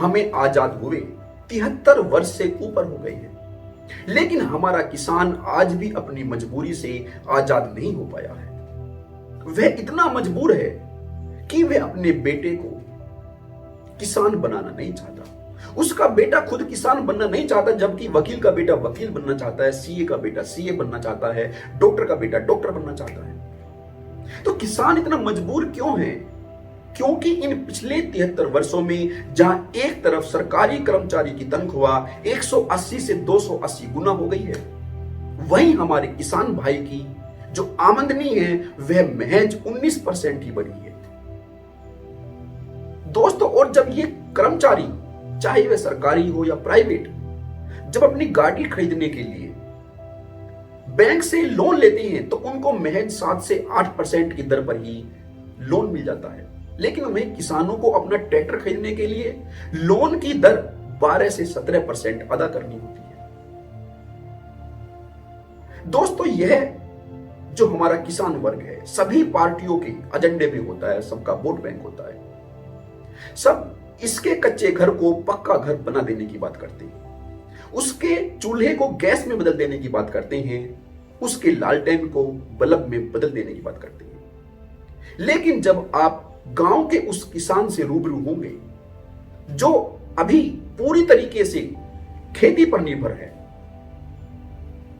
हमें आजाद हुए 73 वर्ष से ऊपर हो गई है, लेकिन हमारा किसान आज भी अपनी मजबूरी से आजाद नहीं हो पाया है। वह इतना मजबूर है कि वह अपने बेटे को किसान बनाना नहीं चाहता। उसका बेटा खुद किसान बनना नहीं चाहता, जबकि वकील का बेटा वकील बनना चाहता है, सीए का बेटा सीए बनना चाहता है, डॉक्टर का बेटा डॉक्टर बनना चाहता है। तो किसान इतना मजबूर क्यों है? क्योंकि इन पिछले 73 वर्षों में जहां एक तरफ सरकारी कर्मचारी की तनख्वाह 180 से 280 गुना हो गई है, वहीं हमारे किसान भाई की जो आमदनी है वह महज 19% ही बढ़ी है दोस्तों। और जब ये कर्मचारी, चाहे वह सरकारी हो या प्राइवेट, जब अपनी गाड़ी खरीदने के लिए बैंक से लोन लेते हैं तो उनको महज 7 से 8% की दर पर ही लोन मिल जाता है, लेकिन हमें किसानों को अपना ट्रैक्टर खरीदने के लिए लोन की दर 12 से 17% अदा करनी होती है दोस्तों। यह जो हमारा किसान वर्ग है, सभी पार्टियों के एजेंडे में होता है, सबका वोट बैंक होता है। सब इसके कच्चे घर को पक्का घर बना देने की बात करते हैं, उसके चूल्हे को गैस में बदल देने की बात करते हैं, उसके लालटेन को बल्ब में बदल देने की बात करते हैं। लेकिन जब आप गांव के उस किसान से रूबरू होंगे जो अभी पूरी तरीके से खेती पर निर्भर है,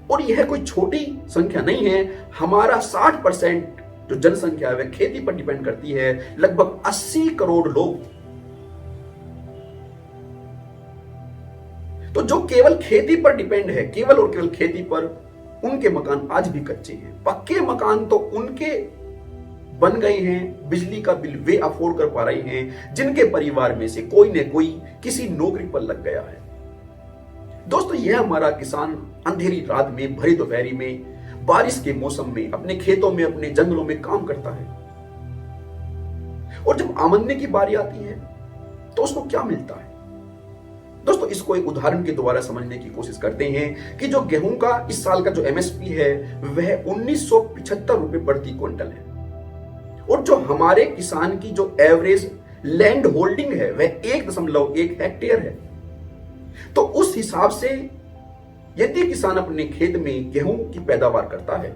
और यह कोई छोटी संख्या नहीं है, हमारा 60% जो जनसंख्या है वह खेती पर डिपेंड करती है, लगभग 80 करोड़ लोग। तो जो केवल खेती पर डिपेंड है, केवल और केवल खेती पर, उनके मकान आज भी कच्चे हैं। पक्के मकान तो उनके बन गए हैं, बिजली का बिल वे अफोर्ड कर पा रहे हैं जिनके परिवार में से कोई न कोई किसी नौकरी पर लग गया है दोस्तों। यह हमारा किसान अंधेरी रात में, भरी दोपहरी में, बारिश के मौसम में अपने खेतों में, अपने जंगलों में काम करता है, और जब आमदनी की बारी आती है तो उसको क्या मिलता है दोस्तों? इसको एक उदाहरण के द्वारा समझने की कोशिश करते हैं कि जो गेहूं का इस साल का जो एमएसपी है वह 1975 रुपए प्रति क्विंटल है, और जो हमारे किसान की जो एवरेज लैंड होल्डिंग है वह 1.1 हेक्टेयर है। तो उस हिसाब से यदि किसान अपने खेत में गेहूं की पैदावार करता है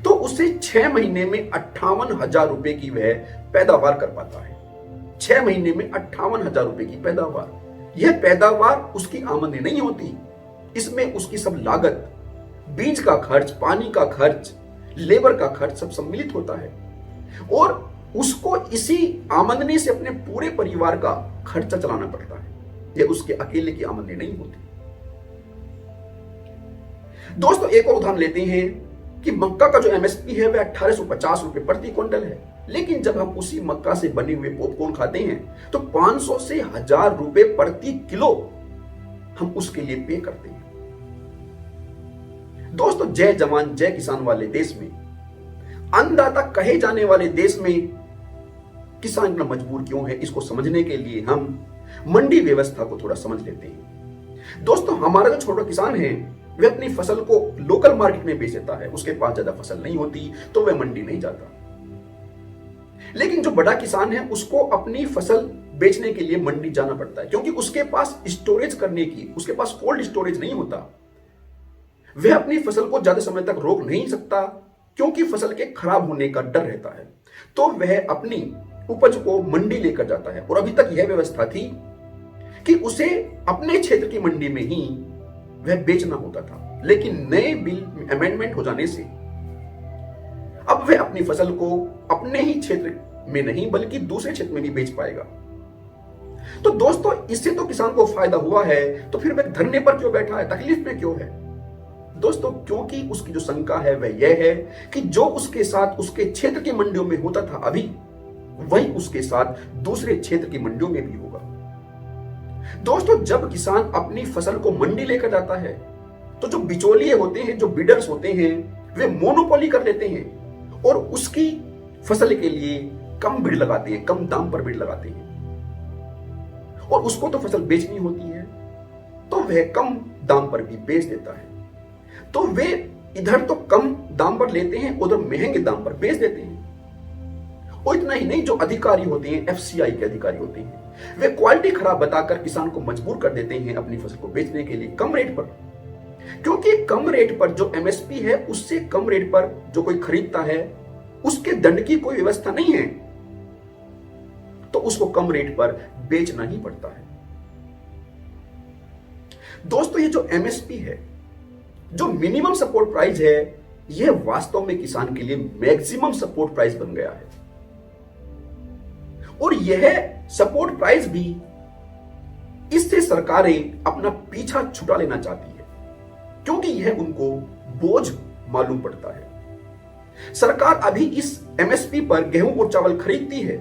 तो उसे 6 महीने में 58,000 रुपए की वह पैदावार कर पाता है। 6 महीने में 58,000 रुपए की पैदावार, यह पैदावार उसकी आमदनी नहीं होती, इसमें उसकी सब लागत, बीज का खर्च, पानी का खर्च, लेबर का खर्च सब सम्मिलित होता है, और उसको इसी आमदनी से अपने पूरे परिवार का खर्चा चलाना पड़ता है। यह उसके अकेले की आमदनी नहीं होती दोस्तों। एक और उदाहरण लेते हैं कि मक्का का जो एमएसपी है वह 1850 रुपए प्रति क्विंटल है, लेकिन जब हम उसी मक्का से बने हुए पॉपकॉर्न खाते हैं तो 500 से 1000 रुपए प्रति किलो हम उसके लिए पे करते हैं दोस्तों। जय जवान जय किसान वाले देश में, अन्नदाता कहे जाने वाले देश में किसान इतना मजबूर क्यों है, इसको समझने के लिए हम मंडी व्यवस्था को थोड़ा समझ लेते हैं दोस्तों। हमारा जो छोटा किसान है वह अपनी फसल को लोकल मार्केट में बेच देता है, उसके पास ज्यादा फसल नहीं होती तो वह मंडी नहीं जाता। लेकिन जो बड़ा किसान है उसको अपनी फसल बेचने के लिए मंडी जाना पड़ता है, क्योंकि उसके पास स्टोरेज करने की, उसके पास कोल्ड स्टोरेज नहीं होता। वह अपनी फसल को ज्यादा समय तक रोक नहीं सकता क्योंकि फसल के खराब होने का डर रहता है, तो वह अपनी उपज को मंडी लेकर जाता है। और अभी तक यह व्यवस्था थी कि उसे अपने क्षेत्र की मंडी में ही वह बेचना होता था, लेकिन नए बिल अमेंडमेंट हो जाने से अब वह अपनी फसल को अपने ही क्षेत्र में नहीं बल्कि दूसरे क्षेत्र में भी बेच पाएगा। तो दोस्तों इससे तो किसान को फायदा हुआ है, तो फिर वह धरने पर क्यों बैठा है, तकलीफ में क्यों है दोस्तों? क्योंकि उसकी जो शंका है वह यह है कि जो उसके साथ उसके क्षेत्र की मंडियों में होता था अभी, वही उसके साथ दूसरे क्षेत्र की मंडियों में भी होगा दोस्तों। जब किसान अपनी फसल को मंडी लेकर जाता है तो जो बिचौलिए होते हैं, जो बिडर्स होते हैं, वे मोनोपोली कर लेते हैं और उसकी फसल के लिए कम बिड लगाते हैं, कम दाम पर बिड लगाते हैं, और उसको तो फसल बेचनी होती है तो वह कम दाम पर भी बेच देता है। तो वे इधर तो कम दाम पर लेते हैं, उधर महंगे दाम पर बेच देते हैं। और इतना ही नहीं, जो अधिकारी होते हैं, एफसीआई के अधिकारी होते हैं, वे क्वालिटी खराब बताकर किसान को मजबूर कर देते हैं अपनी फसल को बेचने के लिए कम रेट पर, क्योंकि कम रेट पर जो एमएसपी है उससे कम रेट पर जो कोई खरीदता है उसके दंड की कोई व्यवस्था नहीं है, तो उसको कम रेट पर बेचना ही पड़ता है। दोस्तों, ये जो एमएसपी है, जो मिनिमम सपोर्ट प्राइस है, यह वास्तव में किसान के लिए मैक्सिमम सपोर्ट प्राइस बन गया है। और यह सपोर्ट प्राइस भी, इससे सरकारें अपना पीछा छुटा लेना चाहती है, क्योंकि यह उनको बोझ मालूम पड़ता है। सरकार अभी इस एमएसपी पर गेहूं और चावल खरीदती है,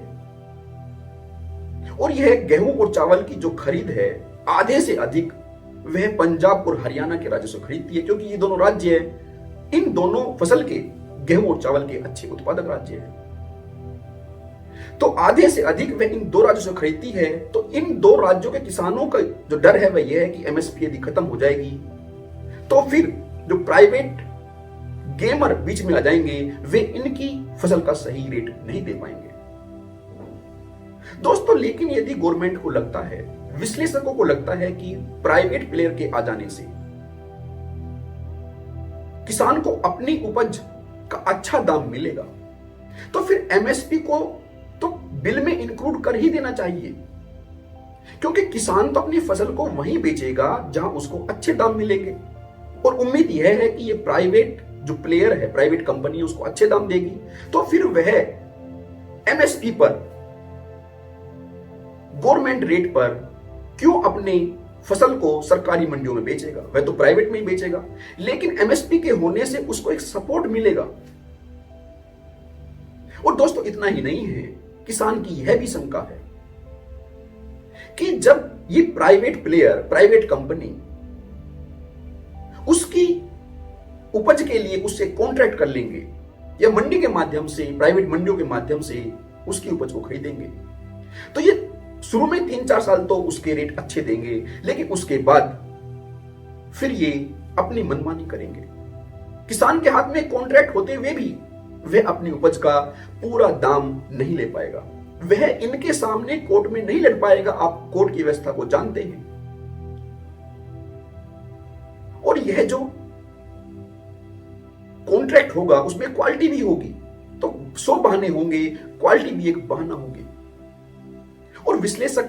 और यह गेहूं और चावल की जो खरीद है आधे से अधिक वह पंजाब और हरियाणा के राज्यों से खरीदती है, क्योंकि ये दोनों राज्य इन दोनों फसल के, गेहूं और चावल के अच्छे उत्पादक राज्य हैं। तो आधे से अधिक वह इन दो राज्यों से खरीदती है। तो इन दो राज्यों के किसानों का जो डर है वह यह है कि एमएसपी यदि खत्म हो जाएगी तो फिर जो प्राइवेट गेमर बीच में आ जाएंगे, वे इनकी फसल का सही रेट नहीं दे पाएंगे। दोस्तों, लेकिन यदि गवर्नमेंट को लगता है, विश्लेषकों को लगता है कि प्राइवेट प्लेयर के आ जाने से किसान को अपनी उपज का अच्छा दाम मिलेगा, तो फिर एमएसपी को तो बिल में इंक्लूड कर ही देना चाहिए, क्योंकि किसान तो अपनी फसल को वहीं बेचेगा जहां उसको अच्छे दाम मिलेंगे। और उम्मीद यह है कि ये प्राइवेट जो प्लेयर है, प्राइवेट कंपनी उसको अच्छे दाम देगी, तो फिर वह एमएसपी पर, गवर्नमेंट रेट पर क्यों अपनी फसल को सरकारी मंडियों में बेचेगा? वह तो प्राइवेट में ही बेचेगा, लेकिन एमएसपी के होने से उसको एक सपोर्ट मिलेगा। और दोस्तों, इतना ही नहीं है, किसान की यह भी शंका है कि जब ये प्राइवेट प्लेयर, प्राइवेट कंपनी उसकी उपज के लिए उससे कॉन्ट्रैक्ट कर लेंगे या मंडी के माध्यम से, प्राइवेट मंडियों के माध्यम से उसकी उपज को खरीदेंगे, तो ये शुरू में 3-4 साल तो उसके रेट अच्छे देंगे, लेकिन उसके बाद फिर ये अपनी मनमानी करेंगे। किसान के हाथ में कॉन्ट्रैक्ट होते हुए भी वह अपनी उपज का पूरा दाम नहीं ले पाएगा, वह इनके सामने कोर्ट में नहीं लड़ पाएगा। आप कोर्ट की व्यवस्था को जानते हैं। और यह जो कॉन्ट्रैक्ट होगा उसमें क्वालिटी भी होगी, तो 100 बहाने होंगे, क्वालिटी भी एक बहाना होगी। और विश्लेषक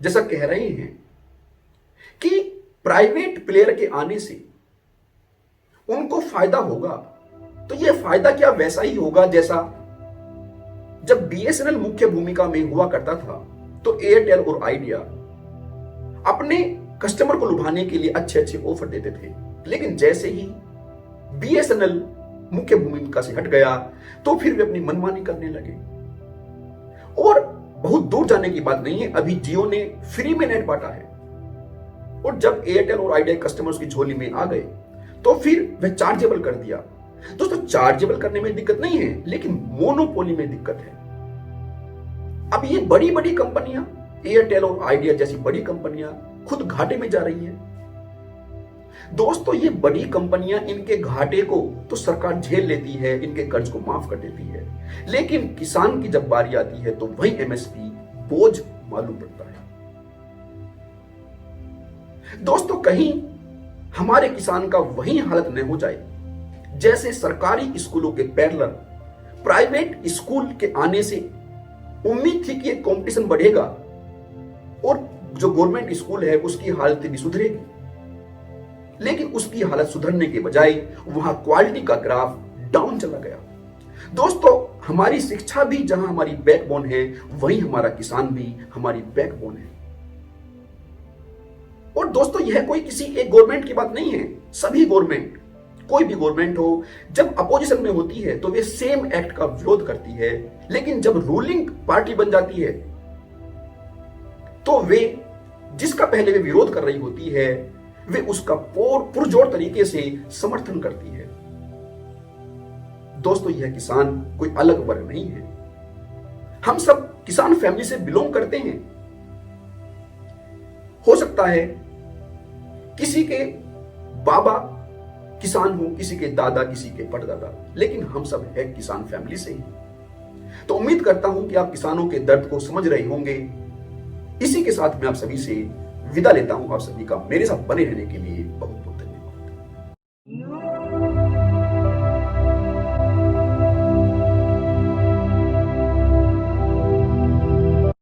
जैसा कह रहे हैं कि प्राइवेट प्लेयर के आने से उनको फायदा होगा, तो यह फायदा क्या वैसा ही होगा जैसा जब बीएसएनएल मुख्य भूमिका में हुआ करता था, तो एयरटेल और आइडिया अपने कस्टमर को लुभाने के लिए अच्छे अच्छे ऑफर देते थे, लेकिन जैसे ही बीएसएनएल मुख्य भूमिका से हट गया तो फिर वे अपनी मनमानी करने लगे। और बहुत दूर जाने की बात नहीं है, अभी जियो ने फ्री में नेट बांटा है, और जब एयरटेल और आइडिया कस्टमर्स की झोली में आ गए तो फिर वह चार्जेबल कर दिया। दोस्तों, चार्जेबल करने में दिक्कत नहीं है, लेकिन मोनोपोली में दिक्कत है। अब ये बड़ी बड़ी कंपनियां, एयरटेल और आइडिया जैसी बड़ी कंपनियां खुद घाटे में जा रही हैं। दोस्तों, ये बड़ी कंपनियां, इनके घाटे को तो सरकार झेल लेती है, इनके कर्ज को माफ कर देती है, लेकिन किसान की जब बारी आती है तो वही एमएसपी बोझ मालूम पड़ता है। दोस्तों, कहीं हमारे किसान का वही हालत न हो जाए जैसे सरकारी स्कूलों के पैरेलल प्राइवेट स्कूल के आने से उम्मीद थी कि एक कंपटीशन बढ़ेगा और जो गवर्नमेंट स्कूल है उसकी हालत भी सुधरेगी, लेकिन उसकी हालत सुधरने के बजाय वहां क्वालिटी का ग्राफ डाउन चला गया। दोस्तों, हमारी शिक्षा भी जहां हमारी बैकबोन है, वहीं हमारा किसान भी हमारी बैकबोन है। और दोस्तों, यह कोई किसी एक गवर्नमेंट की बात नहीं है, सभी गवर्नमेंट, कोई भी गवर्नमेंट हो, जब अपोजिशन में होती है तो वे सेम एक्ट का विरोध करती है, लेकिन जब रूलिंग पार्टी बन जाती है तो वे जिसका पहले वे विरोध कर रही होती है वे उसका पुरजोर तरीके से समर्थन करती है। दोस्तों, यह किसान कोई अलग वर्ग नहीं है, हम सब किसान फैमिली से बिलोंग करते हैं। हो सकता है किसी के बाबा किसान हो, किसी के दादा, किसी के परदादा, लेकिन हम सब है किसान फैमिली से ही। तो उम्मीद करता हूं कि आप किसानों के दर्द को समझ रहे होंगे इसी के साथ मैं आप सभी से विदा लेता हूं। आप सभी का मेरे साथ बने रहने के लिए बहुत